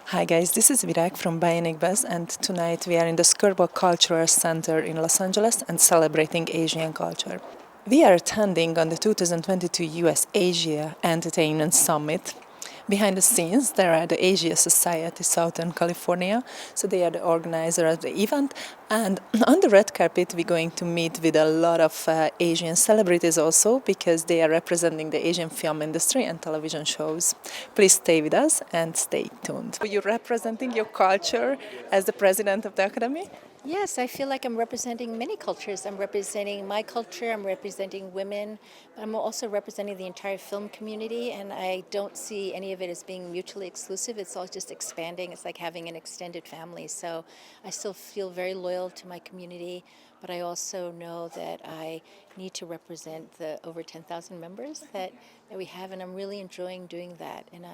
Hi guys, this is Virag from Bionic and tonight we are in the Skirball Cultural Center in Los Angeles and celebrating Asian culture. We are attending on the 2022 US Asia Entertainment Summit. Behind the scenes, there are the Asia Society Southern California, so they are the organizer of the event. And on the red carpet, we're going to meet with a lot of Asian celebrities also, because they are representing the Asian film industry and television shows. Please stay with us and stay tuned. You're representing your culture as the president of the Academy? Yes, I feel like I'm representing many cultures. I'm representing my culture, I'm representing women, but I'm also representing the entire film community, and I don't see any of it as being mutually exclusive. It's all just expanding. It's like having an extended family. So I still feel very loyal to my community, but I also know that I need to represent the over 10,000 members that we have, and I'm really enjoying doing that. And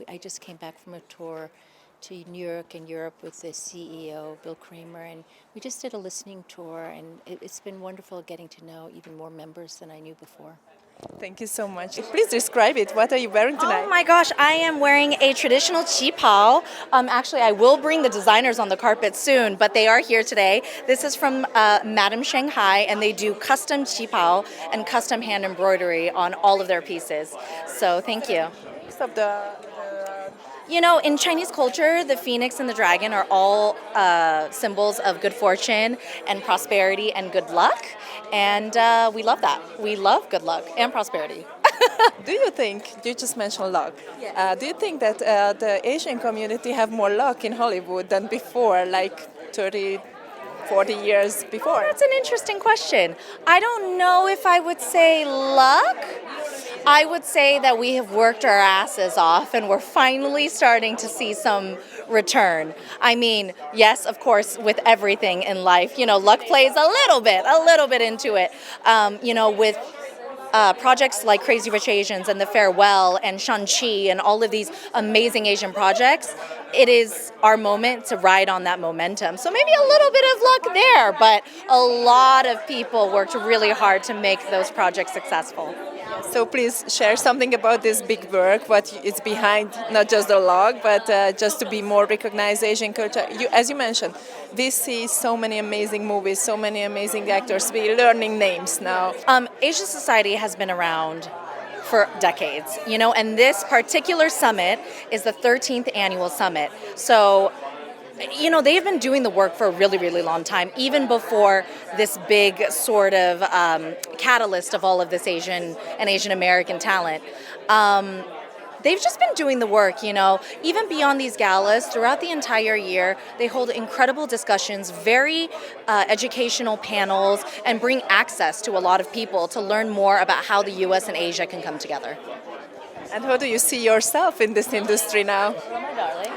I just came back from a tour to New York and Europe with the CEO, Bill Kramer, and we just did a listening tour, and it's been wonderful getting to know even more members than I knew before. Thank you so much. Please describe it. What are you wearing tonight? Oh my gosh, I am wearing a traditional qipao. Actually, I will bring the designers on the carpet soon, but they are here today. This is from Madame Shanghai, and they do custom qipao and custom hand embroidery on all of their pieces. So thank you. Of the You know, in Chinese culture, the phoenix and the dragon are all symbols of good fortune and prosperity and good luck. And we love that. We love good luck and prosperity. Do you think, you just mentioned luck, do you think that the Asian community have more luck in Hollywood than before, like 30, 40 years before? That's an interesting question. I don't know if I would say luck. I would say that we have worked our asses off and we're finally starting to see some return. I mean, yes, of course, with everything in life, you know, luck plays a little bit into it. With projects like Crazy Rich Asians and The Farewell and Shang-Chi and all of these amazing Asian projects, it is our moment to ride on that momentum. So maybe a little bit of luck there, but a lot of people worked really hard to make those projects successful. So please share something about this big work, what is behind not just the log, but just to be more recognized Asian culture. As you mentioned, we see so many amazing movies, so many amazing actors. We're learning names now. Asia Society has been around for decades, you know, and this particular summit is the 13th annual summit. So, you know, they've been doing the work for a really, really long time, even before this big sort of catalyst of all of this Asian and Asian American talent. They've just been doing the work, you know, even beyond these galas, throughout the entire year, they hold incredible discussions, very educational panels, and bring access to a lot of people to learn more about how the US and Asia can come together. And how do you see yourself in this industry now?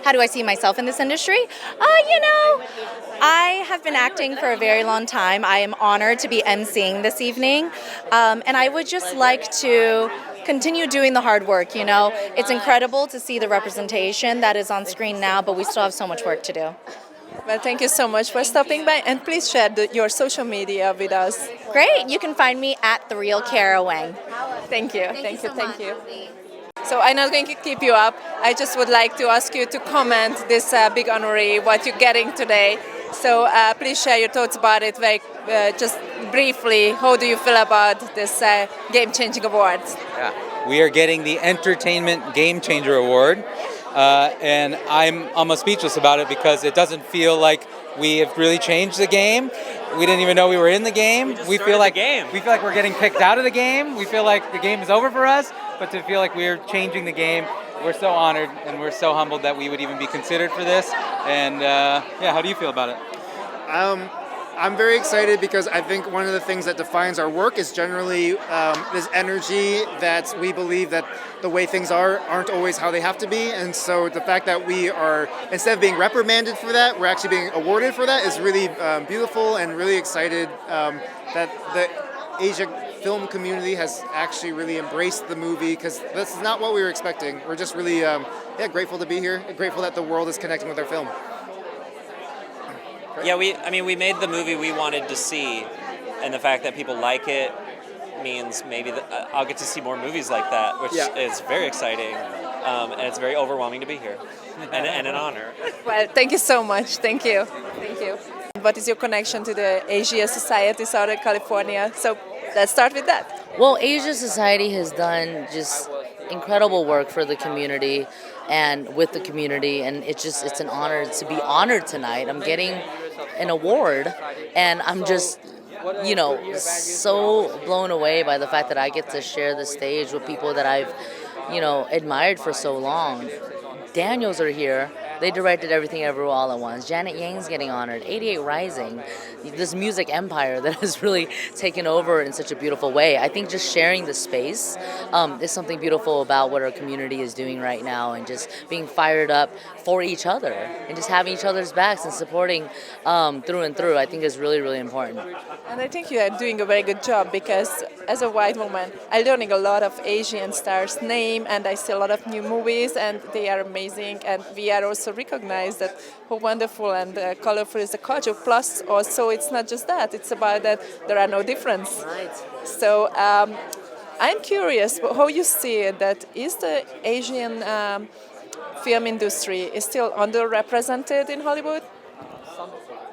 How do I see myself in this industry? I have been acting for a very long time. I am honored to be emceeing this evening, and I would just like to continue doing the hard work, you know. It's incredible to see the representation that is on screen now, but we still have so much work to do. Well, thank you so much for stopping by, and please share your social media with us. Great, you can find me at The Real Kara Wang. Thank you. Thank you. So I'm not going to keep you up. I just would like to ask you to comment this big honoree, what you're getting today. So please share your thoughts about it very just briefly. How do you feel about this game-changing award? Yeah. We are getting the Entertainment Game Changer Award, and I'm almost speechless about it because it doesn't feel like we have really changed the game. We didn't even know we were in the game. We feel like we're getting picked out of the game. We feel like the game is over for us, but to feel like we're changing the game, we're so honored and we're so humbled that we would even be considered for this. And how do you feel about it? I'm very excited because I think one of the things that defines our work is generally this energy that we believe that the way things aren't always how they have to be. And so the fact that we are, instead of being reprimanded for that, we're actually being awarded for that is really beautiful, and really excited that the Asia film community has actually really embraced the movie, because this is not what we were expecting. We're just really grateful to be here, grateful that the world is connecting with our film. Yeah, we made the movie we wanted to see, and the fact that people like it means maybe that I'll get to see more movies like that, which is very exciting. and it's very overwhelming to be here, and an honor. Well, thank you so much. Thank you. Thank you. What is your connection to the Asia Society Southern California? So let's start with that. Well, Asia Society has done just incredible work for the community and with the community, and it's an honor to be honored tonight. I'm getting an award, and I'm just so blown away by the fact that I get to share the stage with people that I've admired for so long. Daniels are here. They directed Everything Everywhere All at Once. Janet Yang's getting honored. 88 Rising, this music empire that has really taken over in such a beautiful way. I think just sharing the space is something beautiful about what our community is doing right now, and just being fired up for each other and just having each other's backs and supporting through and through, I think is really, really important. And I think you are doing a very good job, because as a white woman, I'm learning a lot of Asian stars' name, and I see a lot of new movies, and they are amazing. And we are also recognized that how wonderful and colorful is the culture. Plus, also, it's not just that; it's about that there are no difference. Right. So I'm curious how you see it. That is the Asian film industry is still underrepresented in Hollywood?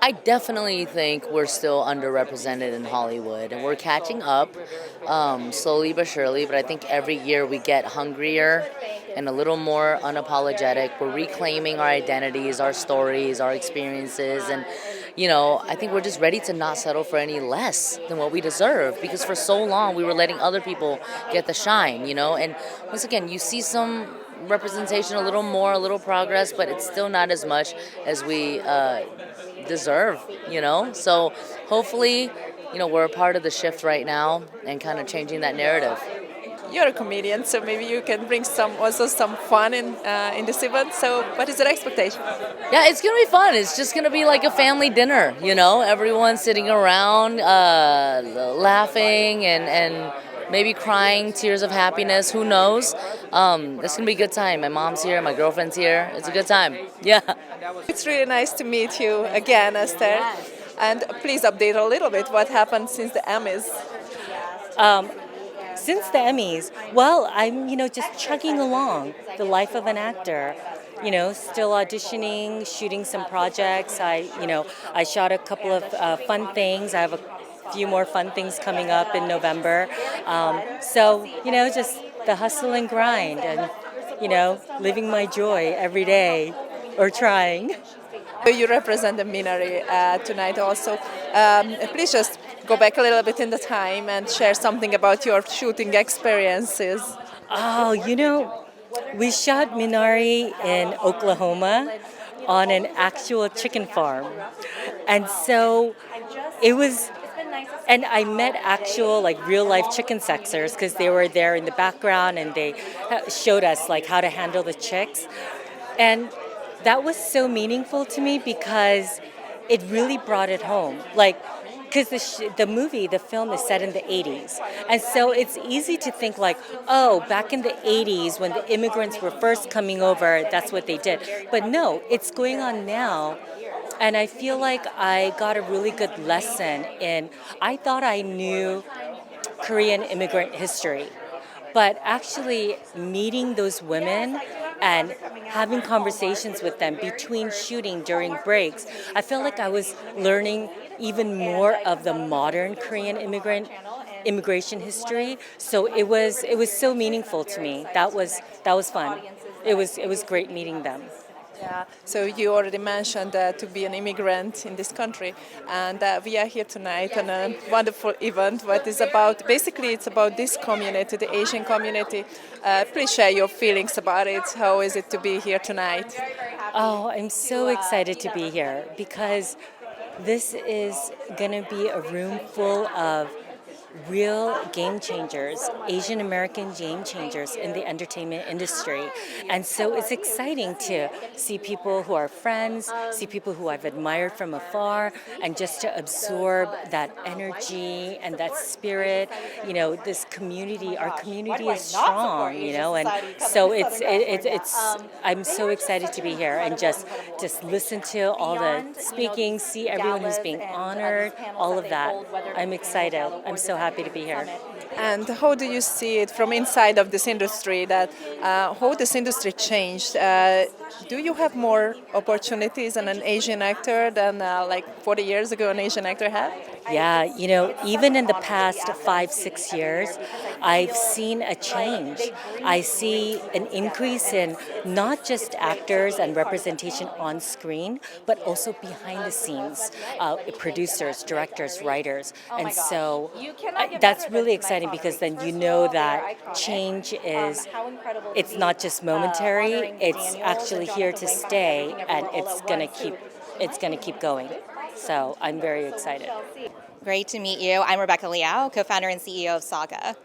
I definitely think we're still underrepresented in Hollywood, and we're catching up slowly but surely. But I think every year we get hungrier and a little more unapologetic. We're reclaiming our identities, our stories, our experiences, and I think we're just ready to not settle for any less than what we deserve, because for so long we were letting other people get the shine, And once again, you see some representation, a little more, a little progress, but it's still not as much as we deserve, So hopefully, we're a part of the shift right now and kind of changing that narrative. You're a comedian, so maybe you can bring some fun in this event. So, what is your expectation? Yeah, it's gonna be fun. It's just gonna be like a family dinner, Everyone sitting around, laughing and maybe crying tears of happiness. Who knows? It's gonna be a good time. My mom's here, my girlfriend's here. It's a good time. Yeah. It's really nice to meet you again, Esther. And please update a little bit what happened since the Emmys. Since the Emmys, well, I'm, just chugging along, the life of an actor. Still auditioning, shooting some projects. I shot a couple of fun things. I have a few more fun things coming up in November. So, just the hustle and grind and, living my joy every day, or trying. You represent the Minari tonight also. Please just go back a little bit in the time and share something about your shooting experiences. Oh, we shot Minari in Oklahoma on an actual chicken farm. And so it was, and I met actual real life chicken sexers, because they were there in the background and they showed us how to handle the chicks. And that was so meaningful to me, because it really brought it home. Because the film is set in the 80s. And so it's easy to think back in the 80s when the immigrants were first coming over, that's what they did. But no, it's going on now. And I feel like I got a really good lesson I thought I knew Korean immigrant history. But actually meeting those women and having conversations with them between shooting, during breaks, I felt like I was learning even more of the modern Korean immigration history. So it was so meaningful to me. That was fun. It was great meeting them. Yeah. So you already mentioned to be an immigrant in this country, and we are here tonight on a wonderful event. What is about? Basically, it's about this community, the Asian community. Please share your feelings about it. How is it to be here tonight? Oh, I'm so excited to be here, because this is going to be a room full of real game changers, Asian American game changers in the entertainment industry. And so it's exciting to see people who are friends, see people who I've admired from afar, and just to absorb that energy and that spirit. This community, our community is strong, and so it's I'm so excited to be here and just listen to all the speaking, see everyone who's being honored, all of that. I'm excited. I'm so happy to be here. And how do you see it from inside of this industry? That how this industry changed? Do you have more opportunities as an Asian actor than like 40 years ago an Asian actor had? Yeah, even in the past 5, 6 years, I've seen a change. I see an increase in not just actors and representation on screen, but also behind the scenes, producers, directors, writers. And so that's really exciting because then you know that change it's not just momentary, it's actually here to stay and it's gonna keep going. So I'm very excited. Great to meet you. I'm Rebecca Liao, co-founder and CEO of Saga.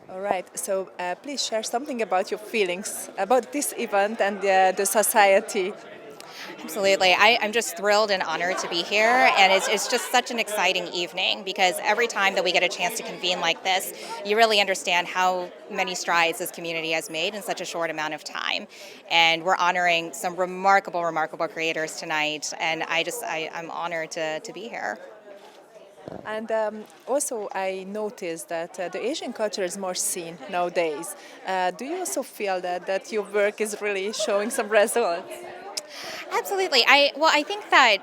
All right. So please share something about your feelings about this event and the society. Absolutely. I'm just thrilled and honored to be here, and it's just such an exciting evening because every time that we get a chance to convene like this, you really understand how many strides this community has made in such a short amount of time. And we're honoring some remarkable, remarkable creators tonight, and I'm honored to be here. And also, I noticed that the Asian culture is more seen nowadays. Do you also feel that your work is really showing some results? Absolutely. I think that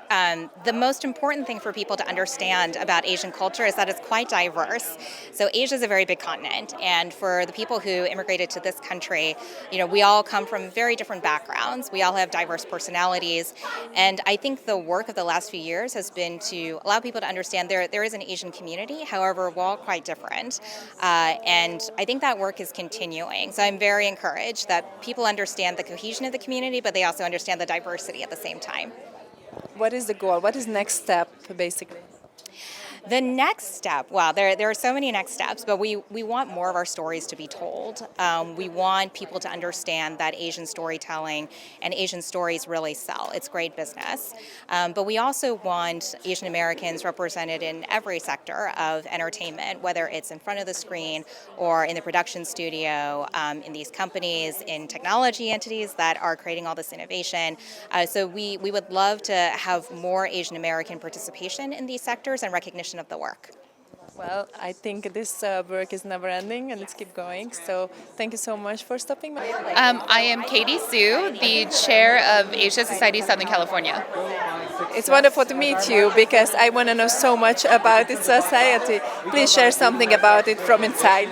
the most important thing for people to understand about Asian culture is that it's quite diverse. So Asia is a very big continent, and for the people who immigrated to this country, we all come from very different backgrounds. We all have diverse personalities, and I think the work of the last few years has been to allow people to understand there is an Asian community. However, we're all quite different, and I think that work is continuing. So I'm very encouraged that people understand the cohesion of the community, but they also understand the diversity at the same time. What is the goal? What is next step, basically? The next step, well, there are so many next steps, but we want more of our stories to be told. We want people to understand that Asian storytelling and Asian stories really sell. It's great business. But we also want Asian Americans represented in every sector of entertainment, whether it's in front of the screen or in the production studio, in these companies, in technology entities that are creating all this innovation. So we would love to have more Asian American participation in these sectors and recognition of the work. Well, I think this work is never ending and let's keep going. So thank you so much for stopping by. I am Katie Sue, the chair of Asia Society Southern California. It's wonderful to meet you because I want to know so much about its society. Please share something about it from inside.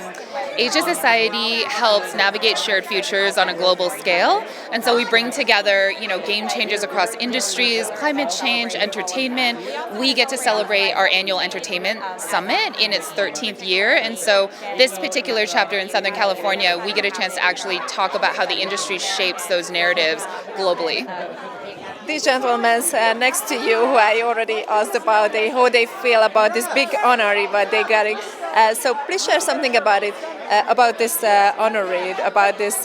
Asia Society helps navigate shared futures on a global scale, and so we bring together, game changers across industries, climate change, entertainment. We get to celebrate our annual entertainment summit in its 13th year, and so this particular chapter in Southern California, we get a chance to actually talk about how the industry shapes those narratives globally. These gentlemen next to you, who I already asked about how they feel about this big honor what they got. So please share something about it, about this honor, about this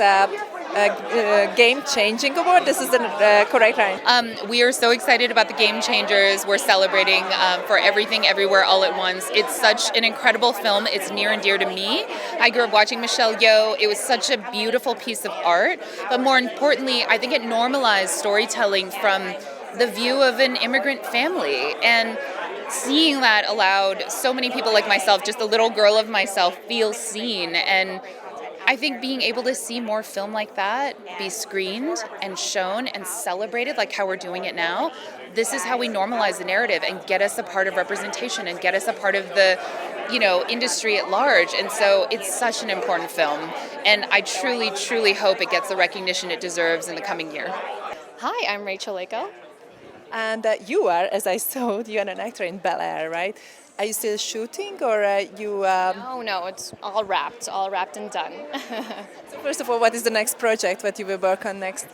game-changing award. This is the correct line. We are so excited about the Game Changers. We're celebrating for Everything, Everywhere, All at Once. It's such an incredible film. It's near and dear to me. I grew up watching Michelle Yeoh. It was such a beautiful piece of art. But more importantly, I think it normalized storytelling from the view of an immigrant family. And seeing that allowed so many people like myself, just a little girl of myself, feel seen. And I think being able to see more film like that be screened and shown and celebrated like how we're doing it now, this is how we normalize the narrative and get us a part of representation and get us a part of the industry at large. And so it's such an important film. And I truly, truly hope it gets the recognition it deserves in the coming year. Hi, I'm Rachel Lako. And you are, as I saw, you are an actor in Bel Air, right? Are you still shooting, or you? No, it's all wrapped and done. So first of all, what is the next project that you will work on next?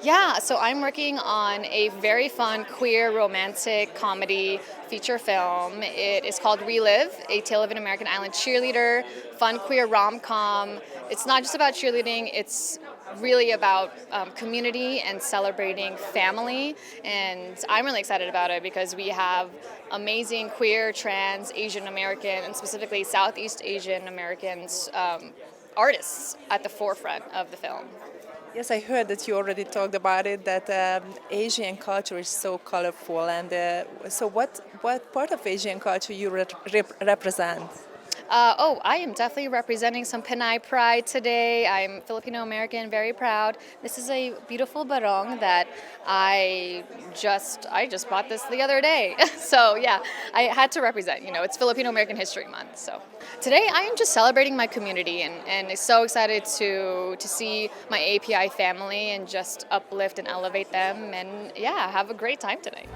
Yeah, so I'm working on a very fun queer romantic comedy feature film. It is called Relive, A Tale of an American Island Cheerleader, fun queer rom-com. It's not just about cheerleading, it's really about community and celebrating family, and I'm really excited about it because we have amazing queer, trans, Asian American, and specifically Southeast Asian Americans artists at the forefront of the film. Yes, I heard that you already talked about it, that Asian culture is so colorful, and so what part of Asian culture you represent? I am definitely representing some Pinay pride today. I'm Filipino American, very proud. This is a beautiful barong that I just bought this the other day. So yeah, I had to represent. You know, it's Filipino American History Month. So today I am just celebrating my community and so excited to see my API family and just uplift and elevate them and yeah, have a great time today.